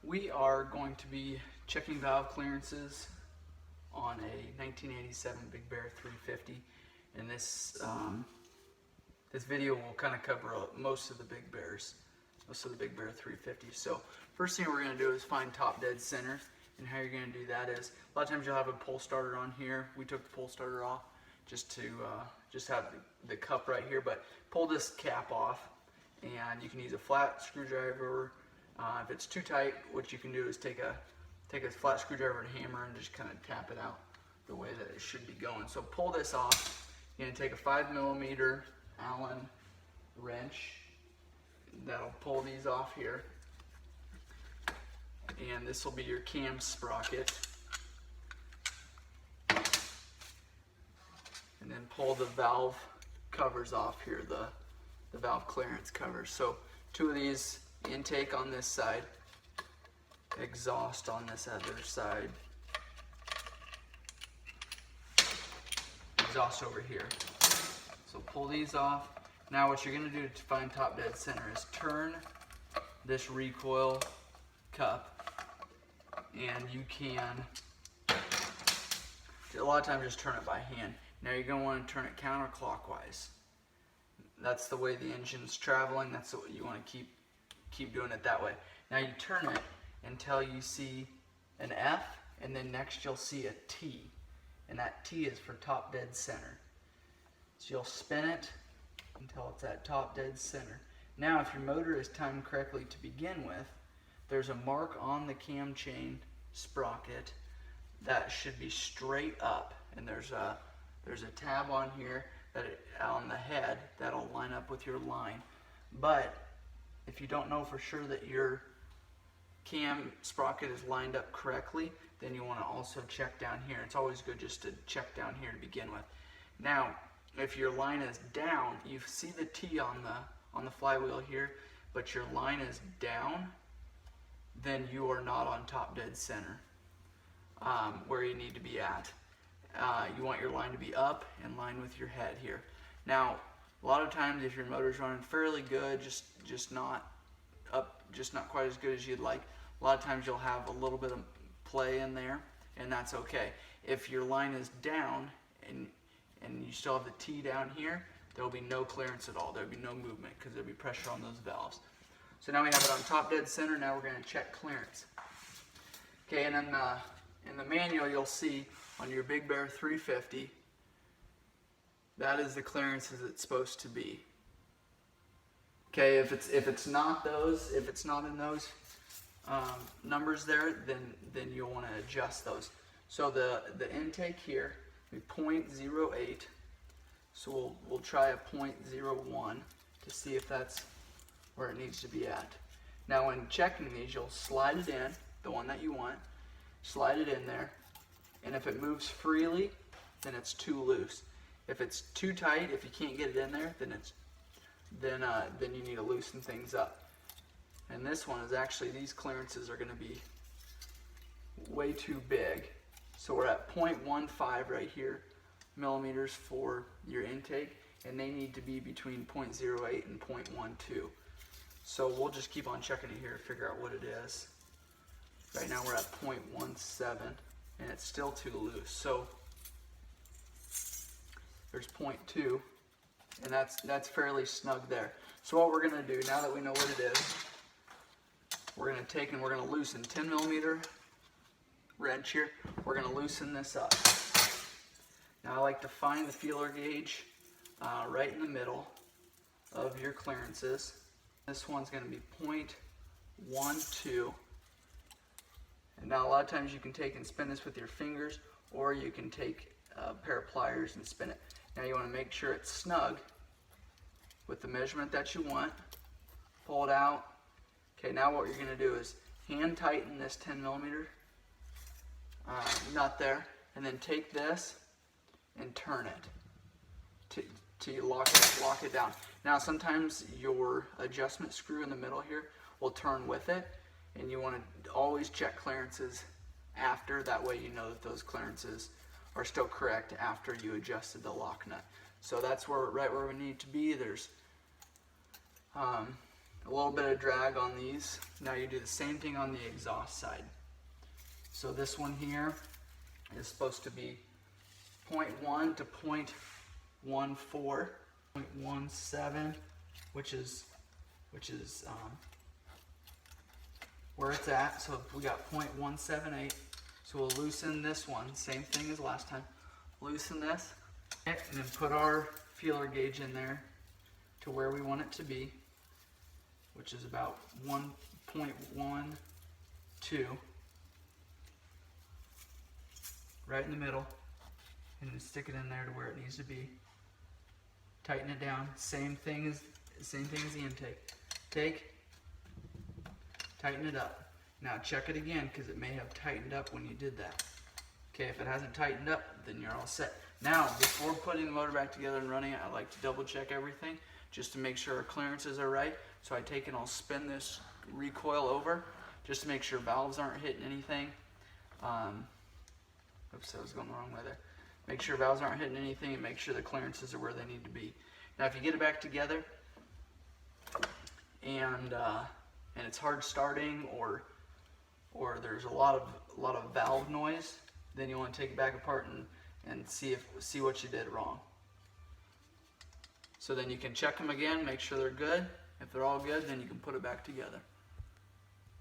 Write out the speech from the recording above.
We are going to be checking valve clearances on a 1987 Big Bear 350, and this video will kind of cover most of the Big Bear 350. So first thing we're going to do is find top dead center, and how you're going to do that is a lot of times you'll have a pull starter on here. We took the pull starter off just to have the cup right here, but pull this cap off, and you can use a flat screwdriver. If it's too tight, what you can do is take a flat screwdriver and hammer and just kind of tap it out the way that it should be going. So pull this off. You're going to take a 5mm Allen wrench. That'll pull these off here. And this will be your cam sprocket. And then pull the valve covers off here, the valve clearance covers. So two of these, intake on this side, exhaust on this other side, exhaust over here. So pull these off. Now what you're going to do to find top dead center is turn this recoil cup, and you can, a lot of times, just turn it by hand. Now you're going to want to turn it counterclockwise. That's the way the engine's traveling. That's what you want to keep doing it that way. Now you turn it until you see an F, and then next you'll see a T, and that T is for top dead center. So you'll spin it until it's at top dead center. Now if your motor is timed correctly to begin with, there's a mark on the cam chain sprocket that should be straight up, and there's a tab on here on the head that'll line up with your line. But if you don't know for sure that your cam sprocket is lined up correctly, then you want to also check down here. It's always good just to check down here to begin with. Now if your line is down, you see the T on the flywheel here, but your line is down, then you are not on top dead center, where you need to be at. You want your line to be up in line with your head here. Now a lot of times if your motor's running fairly good, just not quite as good as you'd like, a lot of times you'll have a little bit of play in there, and that's okay. If your line is down and you still have the T down here, there will be no clearance at all. There will be no movement because there will be pressure on those valves. So now we have it on top dead center. Now we're going to check clearance. Okay, and then in the manual you'll see on your Big Bear 350, that is the clearance as it's supposed to be. Okay, if it's not in those numbers there, then you'll want to adjust those. So the intake here, we 0.08. So we'll try a 0.01 to see if that's where it needs to be at. Now when checking these, you'll slide it in, the one that you want, slide it in there, and if it moves freely, then it's too loose. If it's too tight, if you can't get it in there, then you need to loosen things up. And this one is actually, these clearances are going to be way too big. So we're at 0.15 right here, millimeters for your intake, and they need to be between 0.08 and 0.12. So we'll just keep on checking it here to figure out what it is. Right now we're at 0.17, and it's still too loose. So there's 0.2, and that's fairly snug there. So what we're going to do, now that we know what it is, we're going to take and we're going to loosen 10mm wrench here. We're going to loosen this up. Now I like to find the feeler gauge right in the middle of your clearances. This one's going to be 0.12. And now a lot of times you can take and spin this with your fingers, or you can take a pair of pliers and spin it. Now you want to make sure it's snug with the measurement that you want. Pull it out. Okay, now what you're going to do is hand tighten this 10mm nut there, and then take this and turn it till you lock it down. Now sometimes your adjustment screw in the middle here will turn with it, and you want to always check clearances after. That way you know that those clearances are still correct after you adjusted the lock nut. So that's right where we need to be. There's a little bit of drag on these. Now you do the same thing on the exhaust side. So this one here is supposed to be 0.1 to 0.14, 0.17, which is where it's at. So we got 0.178. So we'll loosen this one, same thing as last time. Loosen this, and then put our feeler gauge in there to where we want it to be, which is about 1.12, right in the middle, and then stick it in there to where it needs to be. Tighten it down. Same thing as the intake. Take, tighten it up. Now check it again, because it may have tightened up when you did that. Okay, if it hasn't tightened up, then you're all set. Now, before putting the motor back together and running it, I like to double check everything just to make sure our clearances are right. So I take and I'll spin this recoil over just to make sure valves aren't hitting anything. Oops, I was going the wrong way there. Make sure valves aren't hitting anything and make sure the clearances are where they need to be. Now, if you get it back together and it's hard starting, or there's a lot of valve noise, then you want to take it back apart and see what you did wrong. So then you can check them again, make sure they're good. If they're all good, then you can put it back together.